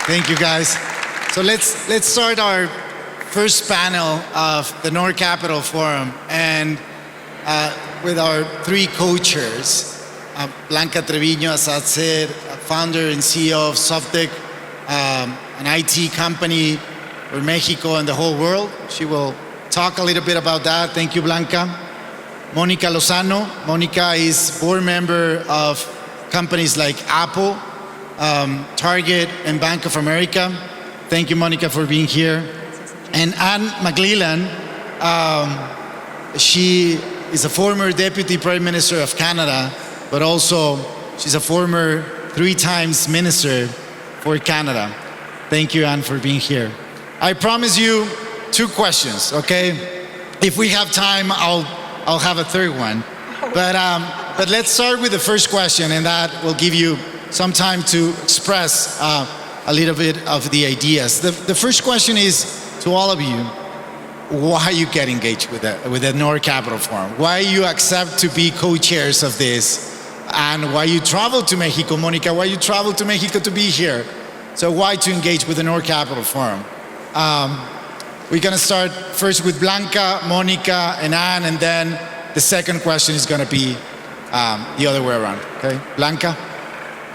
Thank you, guys. So let's start our first panel of the North Capital Forum, and with our three co-chairs. Blanca Treviño, as I said, founder and CEO of Softtek, an IT company for Mexico and the whole world. She will talk a little bit about that. Thank you, Blanca. Monica Lozano. Monica is board member of companies like Apple, Target, and Bank of America. Thank you, Monica, for being here. And McLellan, she is a former Deputy Prime Minister of Canada, but also she's a former 3 times Minister for Canada. Thank you, Anne, for being here. I promise you 2 questions, okay? If we have time, I'll have a third one. But let's start with the first question, and that will give you some time to express a little bit of the ideas. The first question is to all of you: why you get engaged with the North Capital Forum? Why you accept to be co-chairs of this? And why you travel to Mexico, Monica? Why you travel to Mexico to be here? So why to engage with the North Capital Forum? We're gonna start first with Blanca, Monica, and Anne, and then the second question is gonna be the other way around, okay? Blanca?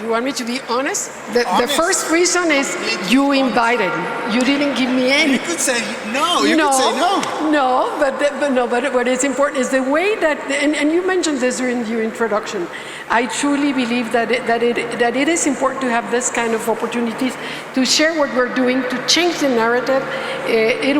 You want me to be honest? The first reason is you invited me. You didn't give me any. You could say no. You could say no. No, but what is important is the way that, and you mentioned this during your introduction. I truly believe that it is important to have this kind of opportunities to share what we're doing to change the narrative. It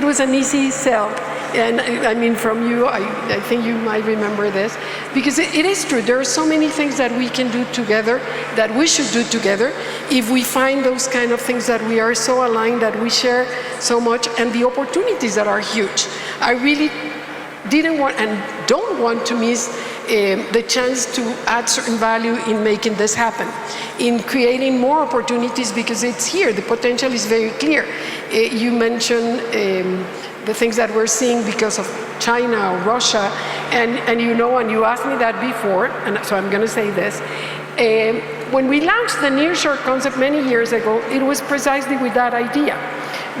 was an easy sell. And I mean, from you, I think you might remember this, because it is true. There are so many things that we can do together, that we should do together, if we find those kind of things that we are so aligned, that we share so much, and the opportunities that are huge. I really didn't want and don't want to miss the chance to add certain value in making this happen, in creating more opportunities, because it's here. The potential is very clear. You mentioned the things that we're seeing because of China or Russia, and you know, and you asked me that before, and so I'm going to say this. When we launched the nearshore concept many years ago, it was precisely with that idea.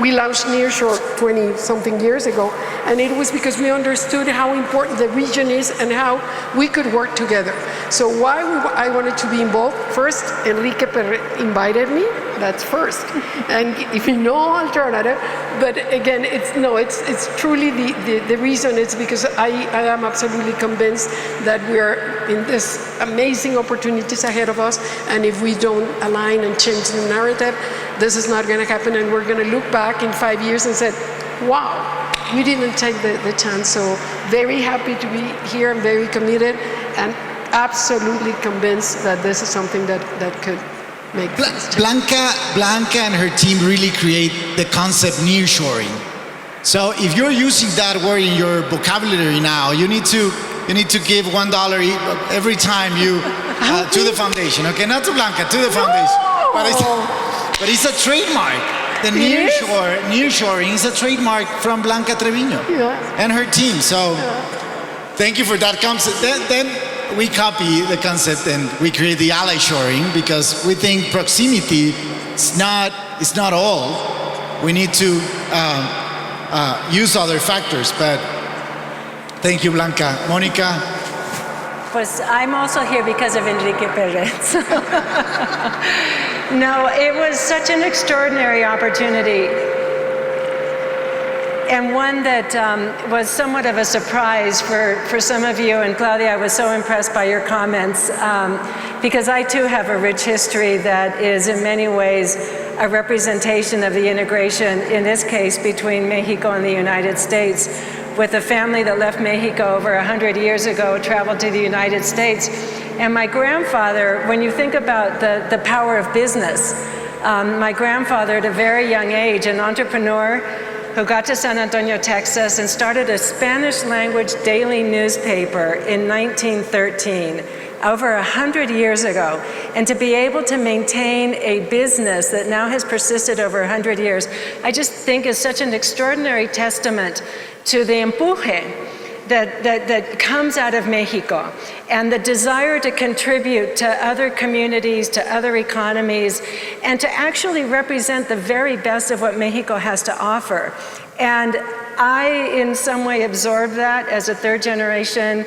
We launched nearshore 20-something years ago, and it was because we understood how important the region is and how we could work together. So why I wanted to be involved? First, Enrique Perret invited me. That's first, and if you no alternative. But again, it's truly the reason. It's because I am absolutely convinced that we are in this amazing opportunities ahead of us, and if we don't align and change the narrative, this is not going to happen, and we're going to look back in 5 years and say, wow, we didn't take the chance. So very happy to be here. I'm very committed and absolutely convinced that this is something that could make sense. Blanca and her team really create the concept nearshoring. So if you're using that word in your vocabulary now, you need to give $1 every time you to the foundation. Okay, not to Blanca, to the foundation. But it's a trademark. The nearshoring is a trademark from Blanca Treviño and her team. So thank you for that concept. Then we copy the concept and we create the ally shoring, because we think proximity is not all. We need to use other factors. But thank you, Blanca. Monica? Pues I'm also here because of Enrique Perret. No, it was such an extraordinary opportunity, and one that was somewhat of a surprise for some of you. And Claudia, I was so impressed by your comments, because I too have a rich history that is in many ways a representation of the integration, in this case, between Mexico and the United States, with a family that left Mexico over 100 years ago, traveled to the United States. And my grandfather, when you think about the power of business, my grandfather at a very young age, an entrepreneur who got to San Antonio, Texas, and started a Spanish language daily newspaper in 1913, over 100 years ago. And to be able to maintain a business that now has persisted over 100 years, I just think is such an extraordinary testament to the empuje that comes out of Mexico, and the desire to contribute to other communities, to other economies, and to actually represent the very best of what Mexico has to offer. And I, in some way, absorbed that as a third-generation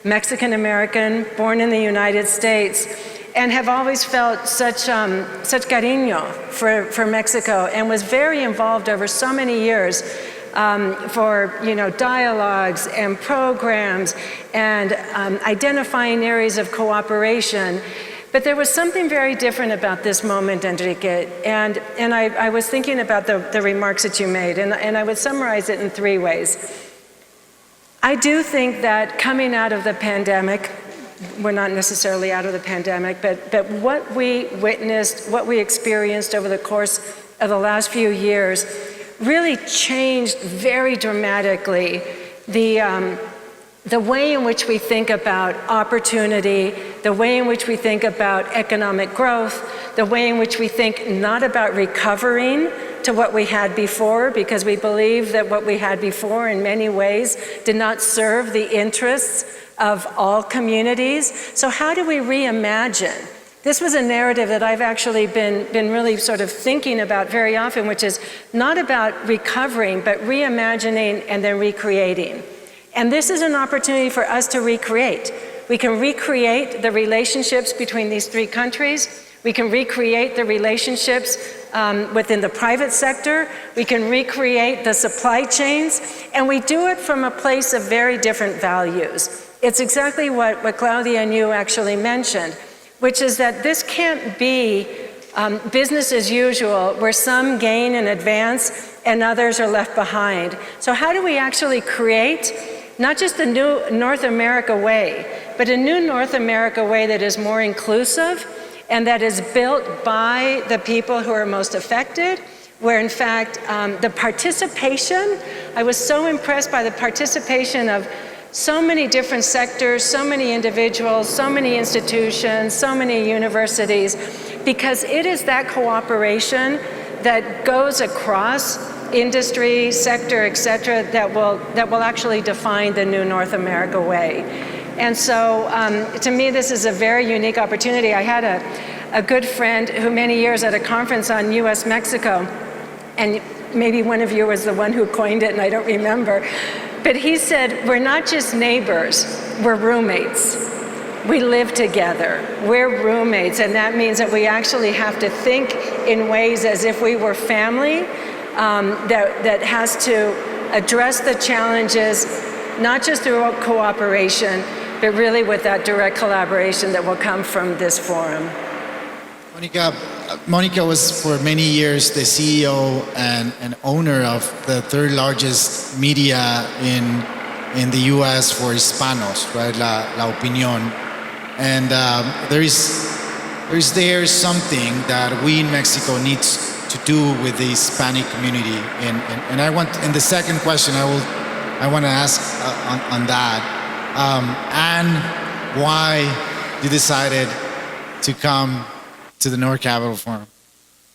Mexican-American born in the United States, and have always felt such cariño for Mexico, and was very involved over so many years for dialogues and programs and identifying areas of cooperation. But there was something very different about this moment, Enrique, and I was thinking about the remarks that you made, and I would summarize it in 3 ways. I do think that coming out of the pandemic, we're not necessarily out of the pandemic, but what we witnessed, what we experienced over the course of the last few years really changed very dramatically the way in which we think about opportunity, the way in which we think about economic growth, the way in which we think not about recovering to what we had before, because we believe that what we had before in many ways did not serve the interests of all communities. So how do we reimagine? This was a narrative that I've actually been really sort of thinking about very often, which is not about recovering, but reimagining and then recreating. And this is an opportunity for us to recreate. We can recreate the relationships between these 3 countries. We can recreate the relationships within the private sector. We can recreate the supply chains, and we do it from a place of very different values. It's exactly what Claudia and you actually mentioned, which is that this can't be business as usual, where some gain and advance and others are left behind. So how do we actually create not just a new North America way, but a new North America way that is more inclusive and that is built by the people who are most affected, where in fact the participation, I was so impressed by the participation of so many different sectors, so many individuals, so many institutions, so many universities, because it is that cooperation that goes across industry, sector, et cetera, that will actually define the new North America way. And so to me, this is a very unique opportunity. I had a good friend who many years at a conference on US-Mexico, and maybe one of you was the one who coined it and I don't remember, but he said, we're not just neighbors, we're roommates. We live together, we're roommates, and that means that we actually have to think in ways as if we were family, that has to address the challenges, not just through cooperation, but really with that direct collaboration that will come from this forum. Monica was for many years the CEO and owner of the 3rd largest media in the US for Hispanos, right? La Opinión. And there is something that we in Mexico needs to do with the Hispanic community. And I want, in the second question, I want to ask on that. And why you decided to come to the North Capital Forum,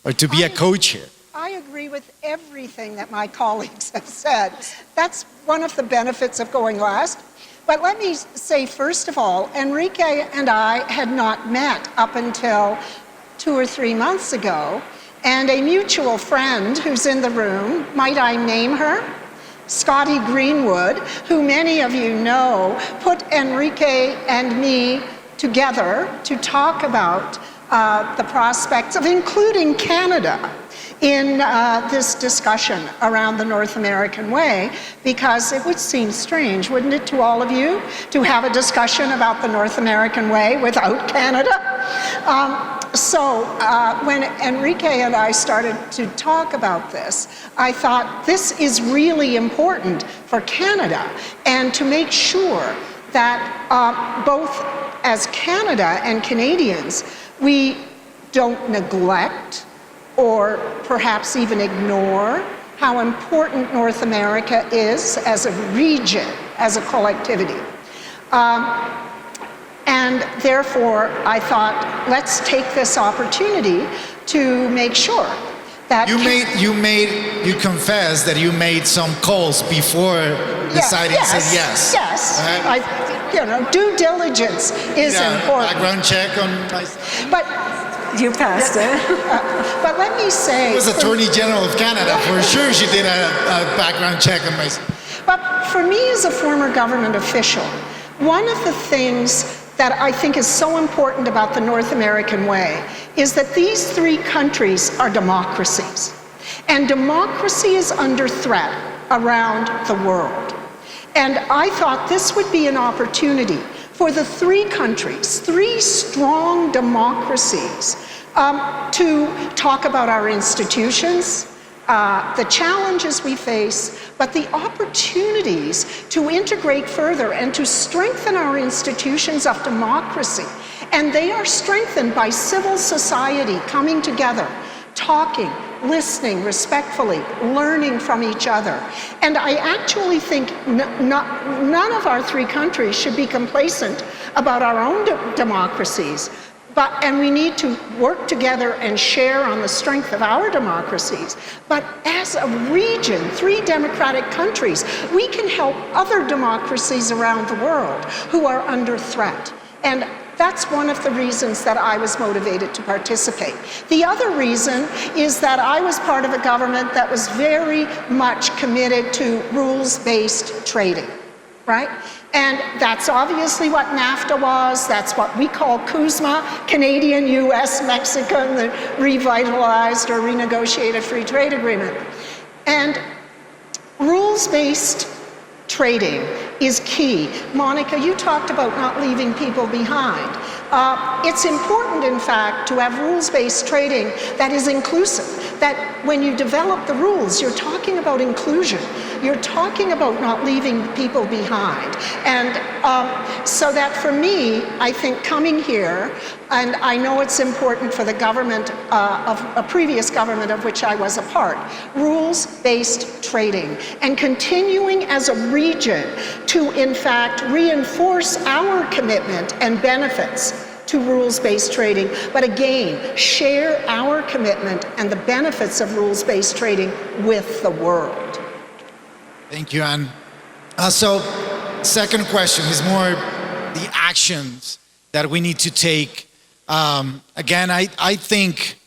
or to be a co-chair? I agree with everything that my colleagues have said. That's one of the benefits of going last. But let me say, first of all, Enrique and I had not met up until 2 or 3 months ago, and a mutual friend who's in the room, might I name her? Scotty Greenwood, who many of you know, put Enrique and me together to talk about the prospects of including Canada in this discussion around the North American way, because it would seem strange, wouldn't it, to all of you, to have a discussion about the North American way without Canada? So when Enrique and I started to talk about this, I thought this is really important for Canada, and to make sure that both as Canada and Canadians, we don't neglect or perhaps even ignore how important North America is as a region, as a collectivity. And therefore, I thought, let's take this opportunity to make sure that You confessed that you made some calls before deciding to say yes. Yes. Due diligence is important. Background check on my... But You passed it. but let me say, I was Attorney General of Canada. For sure she did a background check on my... but for me as a former government official, one of the things that I think is so important about the North American way is that these three countries are democracies. And democracy is under threat around the world. And I thought this would be an opportunity for the three countries, three strong democracies, to talk about our institutions, the challenges we face, but the opportunities to integrate further and to strengthen our institutions of democracy. And they are strengthened by civil society coming together, talking, listening respectfully, learning from each other. And I actually think none of our three countries should be complacent about our own democracies. And we need to work together and share on the strength of our democracies. But as a region, three democratic countries, we can help other democracies around the world who are under threat. And that's one of the reasons that I was motivated to participate. The other reason is that I was part of a government that was very much committed to rules-based trading, right? And that's obviously what NAFTA was. That's what we call CUSMA, Canadian, US, Mexican, the revitalized or renegotiated free trade agreement. And rules-based trading is key. Monica, you talked about not leaving people behind. It's important, in fact, to have rules-based trading that is inclusive, that when you develop the rules, you're talking about inclusion. You're talking about not leaving people behind. And so that for me, I think coming here, and I know it's important for the government of a previous government of which I was a part, rules-based trading, and continuing as a region to, in fact, reinforce our commitment and benefits to rules-based trading, but again, share our commitment and the benefits of rules-based trading with the world. Thank you, Anne. So, second question is more the actions that we need to take. Again, I think,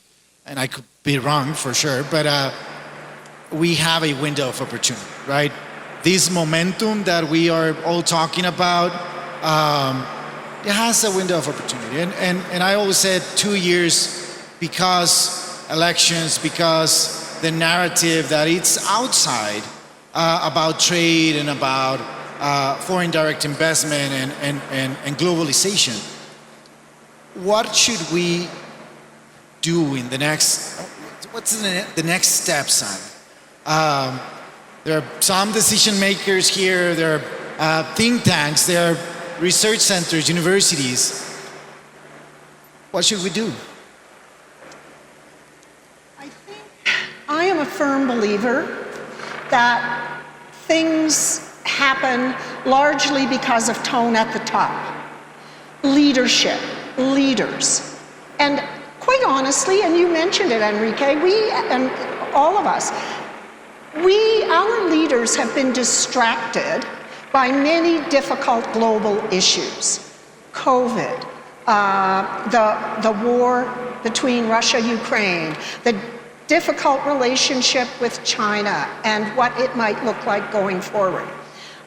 and I could be wrong for sure, but we have a window of opportunity, right? This momentum that we are all talking about, it has a window of opportunity. And I always said 2 years because elections, because the narrative that it's outside about trade and about foreign direct investment and globalization. What should we do in the next, what's the next steps on? There are some decision makers here, there are think tanks, there are research centers, universities. What should we do? I am a firm believer that things happen largely because of tone at the top. Leadership, leaders. And quite honestly, and you mentioned it, Enrique, we and all of us, our leaders have been distracted by many difficult global issues. COVID, the war between Russia and Ukraine, the difficult relationship with China and what it might look like going forward.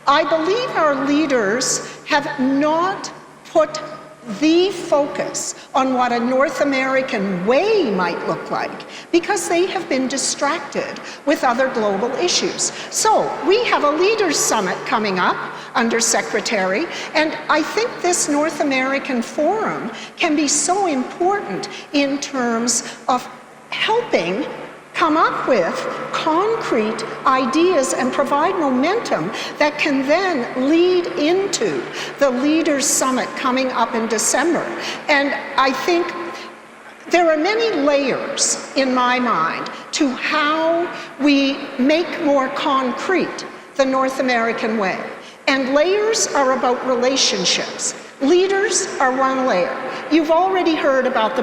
I believe our leaders have not put the focus on what a North American way might look like because they have been distracted with other global issues. So we have a leaders summit coming up under Secretary, and I think this North American forum can be so important in terms of helping come up with concrete ideas and provide momentum that can then lead into the Leaders Summit coming up in December. And I think there are many layers in my mind to how we make more concrete the North American way. And layers are about relationships. Leaders are one layer. You've already heard about the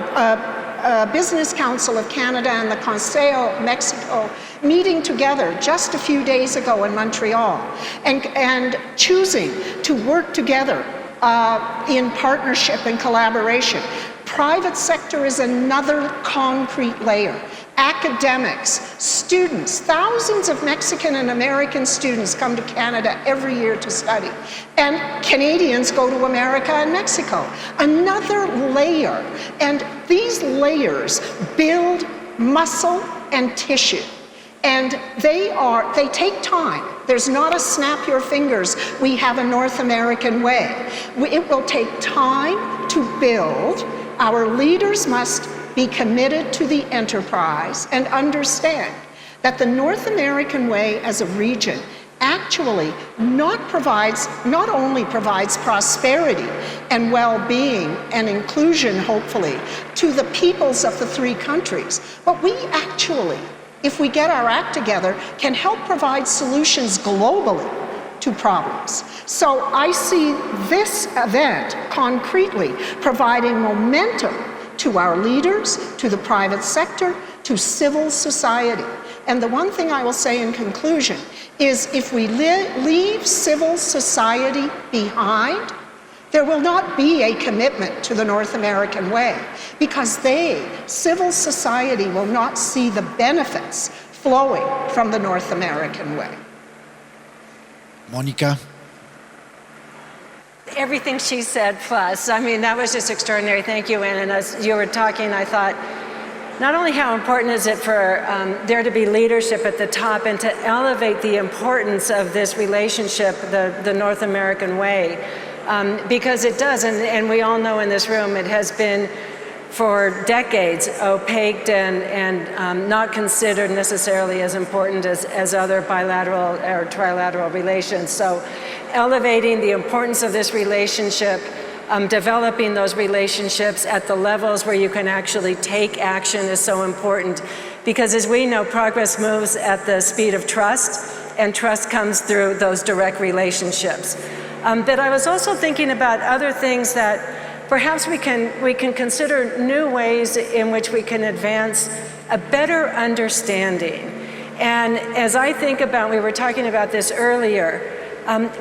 Business Council of Canada and the Consejo of Mexico meeting together just a few days ago in Montreal and choosing to work together in partnership and collaboration. Private sector is another concrete layer. Academics, students, thousands of Mexican and American students come to Canada every year to study. And Canadians go to America and Mexico. Another layer. And these layers build muscle and tissue. And they take time. There's not a snap your fingers, we have a North American way. It will take time to build. Our leaders must be committed to the enterprise and understand that the North American way as a region actually not only provides prosperity and well-being and inclusion, hopefully, to the peoples of the three countries, but we actually, if we get our act together, can help provide solutions globally to problems. So I see this event concretely providing momentum to our leaders, to the private sector, to civil society. And the one thing I will say in conclusion is if we leave civil society behind, there will not be a commitment to the North American way because civil society, will not see the benefits flowing from the North American way. Monica? Everything she said plus, I mean, that was just extraordinary. Thank you, Ann. And as you were talking, I thought, not only how important is it for there to be leadership at the top and to elevate the importance of this relationship, the North American way, because it does, and we all know in this room, it has been for decades opaqued and not considered necessarily as important as other bilateral or trilateral relations. So elevating the importance of this relationship, developing those relationships at the levels where you can actually take action is so important. Because as we know, progress moves at the speed of trust, and trust comes through those direct relationships. But I was also thinking about other things that perhaps we can consider new ways in which we can advance a better understanding. And as I think about, we were talking about this earlier,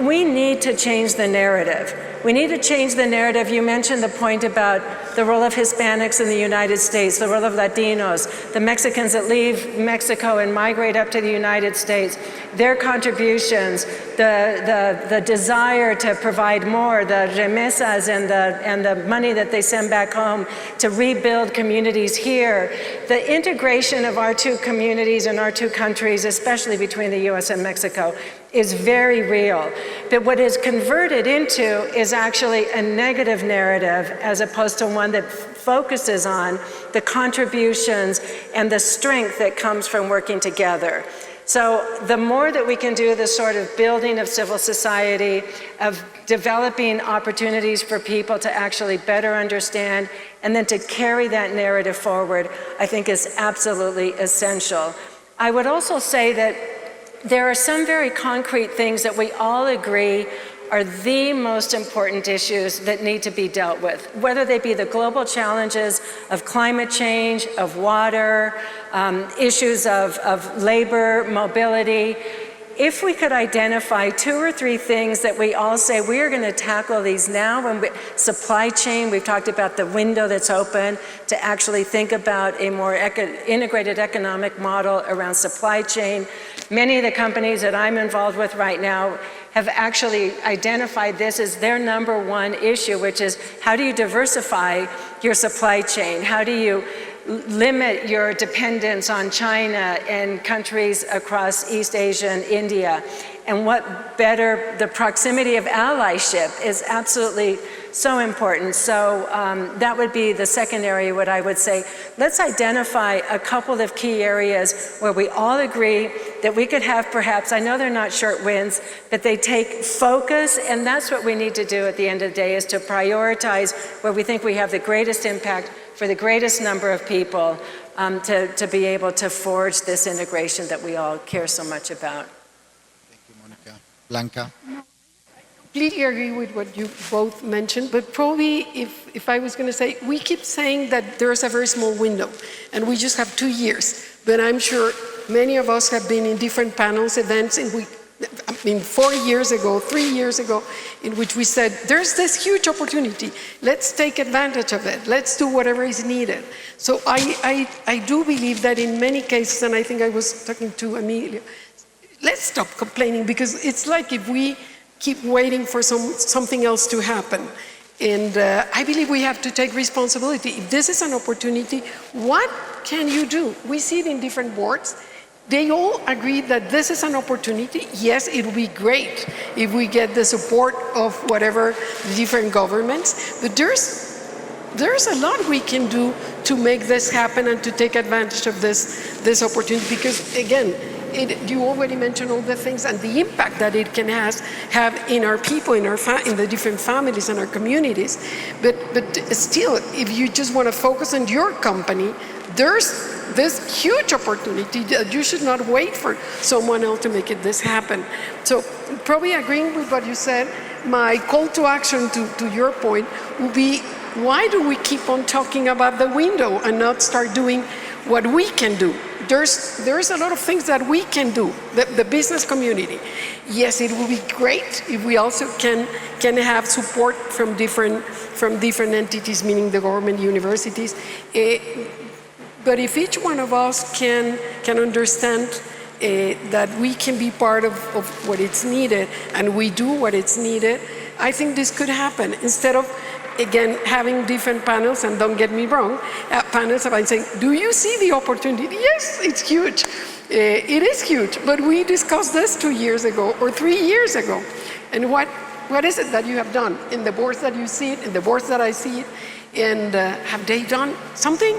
we need to change the narrative. We need to change the narrative. You mentioned the point about the role of Hispanics in the United States, the role of Latinos, the Mexicans that leave Mexico and migrate up to the United States, their contributions, the desire to provide more, the remesas and the money that they send back home to rebuild communities here, the integration of our two communities and our two countries, especially between the US and Mexico, is very real. But what is converted into is actually a negative narrative as opposed to one that focuses on the contributions and the strength that comes from working together. So the more that we can do this sort of building of civil society, of developing opportunities for people to actually better understand and then to carry that narrative forward, I think is absolutely essential. I would also say that there are some very concrete things that we all agree are the most important issues that need to be dealt with, whether they be the global challenges of climate change, of water, issues of labor, mobility. If we could identify 2 or 3 things that we all say we are going to tackle these now, supply chain, we've talked about the window that's open to actually think about a more integrated economic model around supply chain. Many of the companies that I'm involved with right now have actually identified this as their #1 issue, which is how do you diversify your supply chain? How do you limit your dependence on China and countries across East Asia and India? And what better, the proximity of allyship is absolutely so important. So that would be the second area, what I would say. Let's identify a couple of key areas where we all agree that we could have perhaps, I know they're not short wins, but they take focus, and that's what we need to do at the end of the day, is to prioritize where we think we have the greatest impact for the greatest number of people to be able to forge this integration that we all care so much about. Thank you, Monica. Blanca? completely agree with what you both mentioned, but probably if I was going to say, we keep saying that there's a very small window and we just have 2 years, but I'm sure many of us have been in different panels, events, and 4 years ago, 3 years ago, in which we said, there's this huge opportunity, let's take advantage of it, let's do whatever is needed. So I do believe that in many cases, and I think I was talking to Amelia, let's stop complaining, because it's like if we keep waiting for something else to happen. And I believe we have to take responsibility. If this is an opportunity, what can you do? We see it in different boards. They all agree that this is an opportunity. Yes, it would be great if we get the support of whatever different governments, but there's a lot we can do to make this happen and to take advantage of this opportunity, because again, you already mentioned all the things and the impact that it can have in our people, in the different families and our communities. But still, if you just want to focus on your company, there's this huge opportunity that you should not wait for someone else to make this happen. So probably agreeing with what you said, my call to action to your point would be, why do we keep on talking about the window and not start doing what we can do? There's a lot of things that we can do, the business community. Yes, it would be great if we also can have support from different entities, meaning the government, universities. But if each one of us can understand that we can be part of what is needed, and we do what is needed, I think this could happen. Instead of, again, having different panels, and don't get me wrong, panels about saying, do you see the opportunity? Yes, it's huge. It is huge, but we discussed this 2 years ago or 3 years ago. And what is it that you have done in the boards that you see it, in the boards that I see it, and have they done something?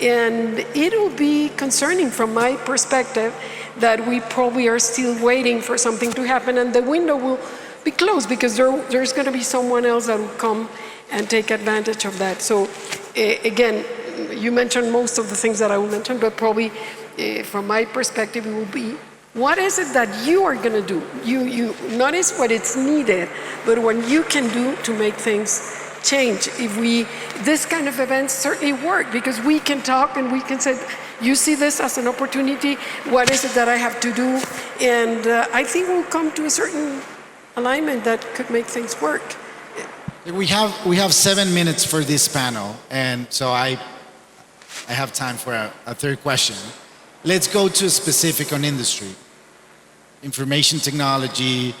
And it will be concerning from my perspective that we probably are still waiting for something to happen, and the window will be closed because there's going to be someone else that will come and take advantage of that. So again, you mentioned most of the things that I will mention, but probably from my perspective, it will be, what is it that you are going to do? You notice what it's needed, but what you can do to make things change. This kind of events certainly work, because we can talk and we can say, you see this as an opportunity, what is it that I have to do? And I think we'll come to a certain alignment that could make things work. We have 7 minutes for this panel, and so I have time for a third question. Let's go to specific on industry. Information technology,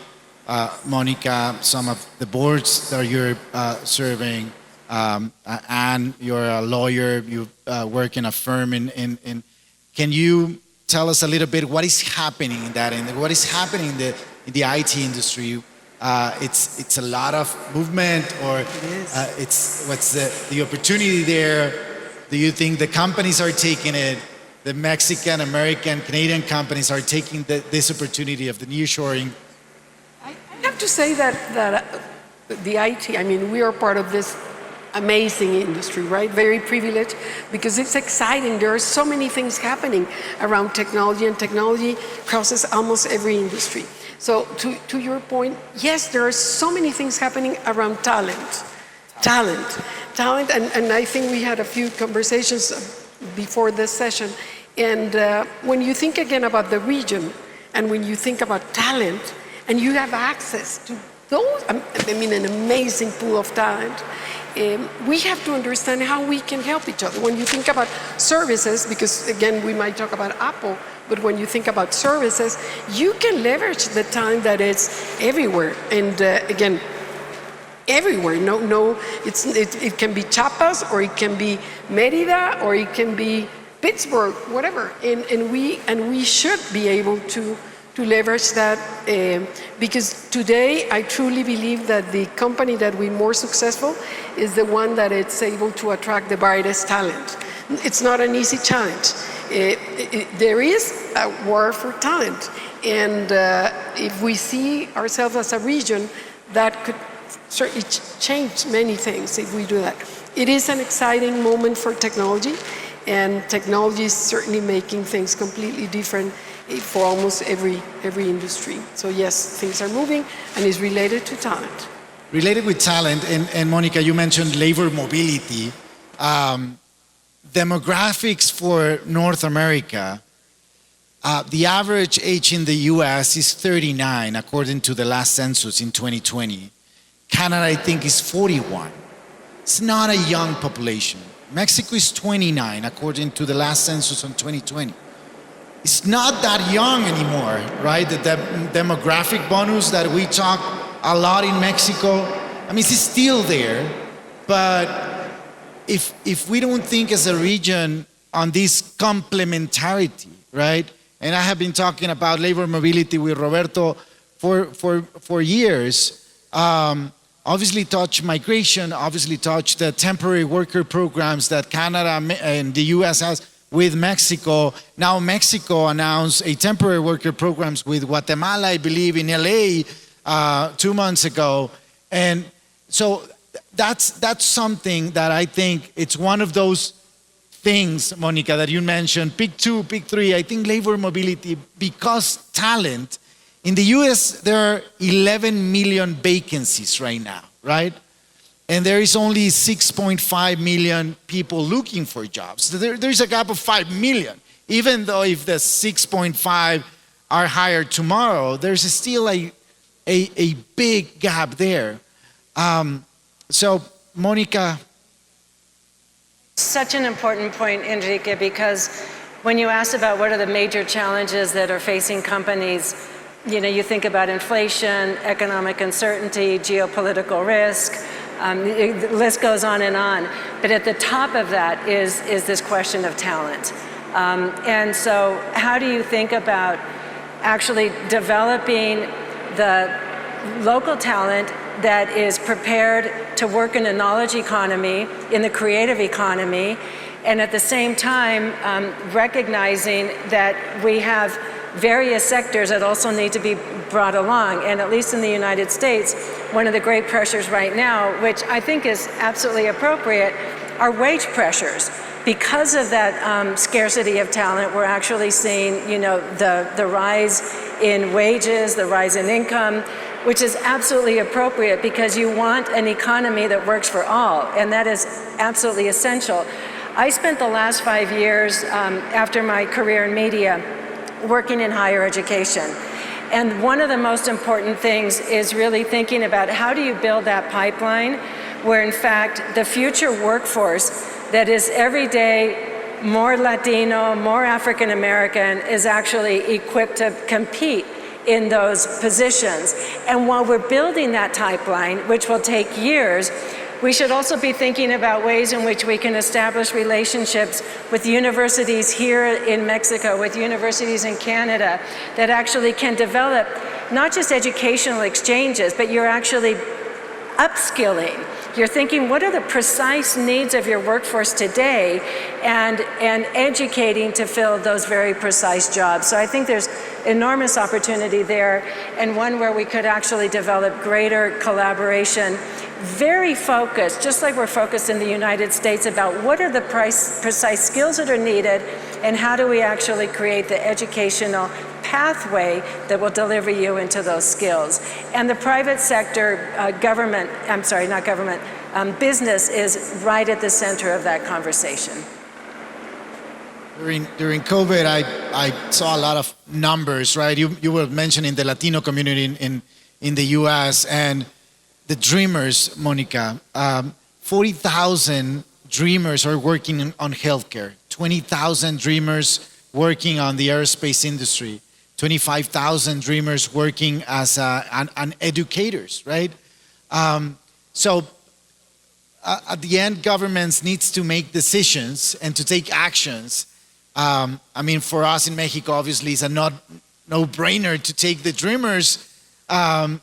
Monica, some of the boards that you're serving, and you're a lawyer, you work in a firm in can you tell us a little bit what is happening in that, and what is happening in the IT industry? It's a lot of movement, or what's the opportunity there? Do you think the companies are taking it? The Mexican, American, Canadian companies are taking this opportunity of the nearshoring? I have to say that the IT, I mean, we are part of this amazing industry, right? Very privileged, because it's exciting. There are so many things happening around technology, and technology crosses almost every industry. So to your point, yes, there are so many things happening around talent, and I think we had a few conversations before this session. And when you think again about the region, and when you think about talent, and you have access to those, I mean, an amazing pool of talent, we have to understand how we can help each other. When you think about services, because again, we might talk about Apple, but when you think about services, you can leverage the talent that is everywhere. And again, everywhere. It can be Chiapas, or it can be Mérida, or it can be Pittsburgh, whatever. And we should be able to leverage that, because today I truly believe that the company that will be more successful is the one that is able to attract the brightest talent. It's not an easy challenge. There is a war for talent, and if we see ourselves as a region, that could certainly change many things if we do that. It is an exciting moment for technology, and technology is certainly making things completely different. for almost every industry. So yes, things are moving, and it's related to talent. Related with talent, and Monica, you mentioned labor mobility. Demographics for North America, the average age in the US is 39, according to the last census in 2020. Canada, I think, is 41. It's not a young population. Mexico is 29, according to the last census in 2020. It's not that young anymore, right? The demographic bonus that we talk a lot in Mexico, I mean, it's still there, but if we don't think as a region on this complementarity, right? And I have been talking about labor mobility with Roberto for years. Obviously touch migration, obviously touch the temporary worker programs that Canada and the US has with Mexico. Now Mexico announced a temporary worker programs with Guatemala, I believe, in LA 2 months ago. And so that's something that I think it's one of those things, Monica, that you mentioned, pick two, pick three. I think labor mobility, because talent, in the US, there are 11 million vacancies right now, right? And there is only 6.5 million people looking for jobs. So there's a gap of 5 million. Even though if the 6.5 are hired tomorrow, there's still a big gap there. So, Monica. Such an important point, Enrique, because when you asked about what are the major challenges that are facing companies, you think about inflation, economic uncertainty, geopolitical risk, the list goes on and on. But at the top of that is this question of talent. And so how do you think about actually developing the local talent that is prepared to work in a knowledge economy, in the creative economy, and at the same time recognizing that we have various sectors that also need to be brought along. And at least in the United States, one of the great pressures right now, which I think is absolutely appropriate, are wage pressures. Because of that scarcity of talent, we're actually seeing, the rise in wages, the rise in income, which is absolutely appropriate because you want an economy that works for all, and that is absolutely essential. I spent the last 5 years after my career in media working in higher education. And one of the most important things is really thinking about how do you build that pipeline where in fact the future workforce that is every day more Latino, more African American is actually equipped to compete in those positions. And while we're building that pipeline, which will take years, we should also be thinking about ways in which we can establish relationships with universities here in Mexico, with universities in Canada, that actually can develop not just educational exchanges, but you're actually upskilling. You're thinking, what are the precise needs of your workforce today, and educating to fill those very precise jobs. So I think there's enormous opportunity there, and one where we could actually develop greater collaboration, very focused, just like we're focused in the United States about what are the precise skills that are needed, and how do we actually create the educational pathway that will deliver you into those skills. And the private sector, business is right at the center of that conversation. During COVID, I saw a lot of numbers, right? You were mentioning the Latino community in the US and the dreamers, Monica. 40,000 dreamers are working on healthcare, 20,000 dreamers working on the aerospace industry, 25,000 dreamers working as an educators, right? So at the end, governments needs to make decisions and to take actions. I mean, for us in Mexico, obviously, it's a no-brainer to take the dreamers, as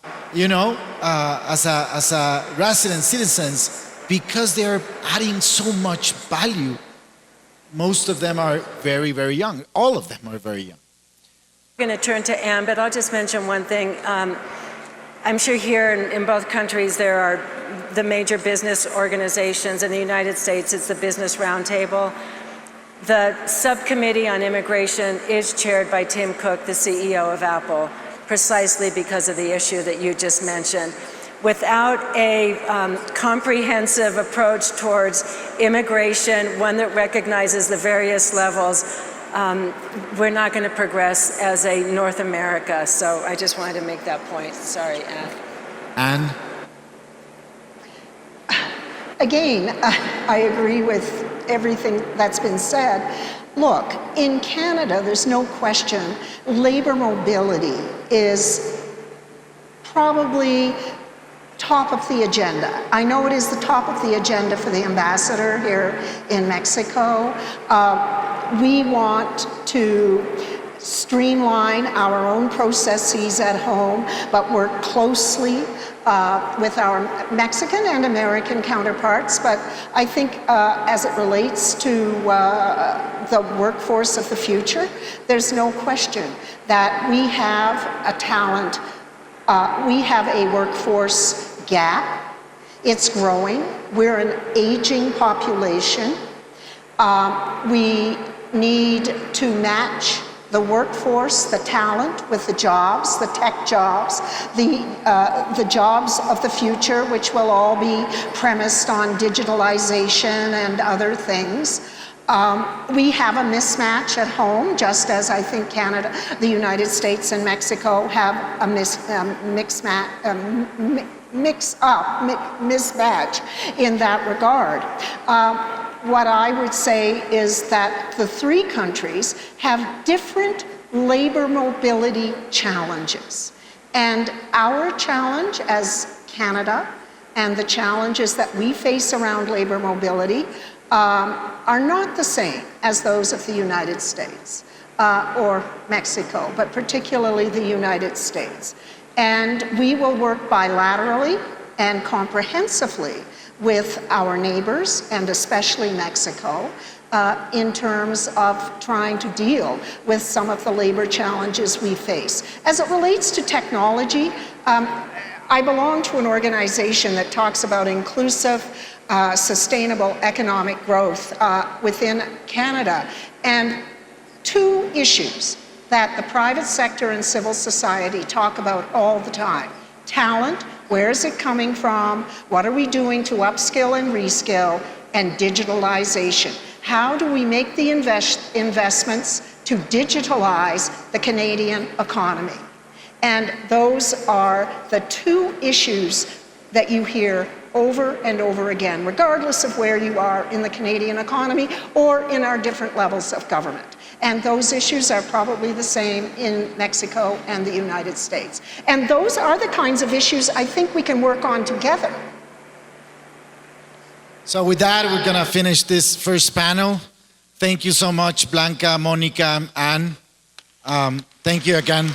a resident citizens, because they're adding so much value. Most of them are very, very young. All of them are very young. I'm going to turn to Anne, but I'll just mention one thing. I'm sure here in both countries there are the major business organizations. In the United States, it's the Business Roundtable. The subcommittee on immigration is chaired by Tim Cook, the CEO of Apple, precisely because of the issue that you just mentioned. Without a comprehensive approach towards immigration, one that recognizes the various levels, we're not going to progress as a North America. So I just wanted to make that point. Sorry, Anne. Anne? Again, I agree with everything that's been said. Look, in Canada, there's no question, labor mobility is probably top of the agenda. I know it is the top of the agenda for the ambassador here in Mexico. We want to streamline our own processes at home, but work closely with our Mexican and American counterparts. But I think as it relates to the workforce of the future, there's no question that we have a talent, we have a workforce gap. It's growing. We're an aging population. We need to match the workforce, the talent with the jobs, the tech jobs, the jobs of the future, which will all be premised on digitalization and other things. We have a mismatch at home, just as I think Canada, the United States, and Mexico have a mismatch in that regard. What I would say is that the three countries have different labor mobility challenges. And our challenge as Canada and the challenges that we face around labor mobility are not the same as those of the United States or Mexico, but particularly the United States. And we will work bilaterally and comprehensively with our neighbors, and especially Mexico, in terms of trying to deal with some of the labor challenges we face. As it relates to technology, I belong to an organization that talks about inclusive, sustainable economic growth within Canada. And two issues that the private sector and civil society talk about all the time: talent, where is it coming from? What are we doing to upskill and reskill? And digitalization. How do we make the investments to digitalize the Canadian economy? And those are the two issues that you hear over and over again, regardless of where you are in the Canadian economy or in our different levels of government. And those issues are probably the same in Mexico and the United States. And those are the kinds of issues I think we can work on together. So with that, we're gonna finish this first panel. Thank you so much, Blanca, Monica, Anne. Thank you again.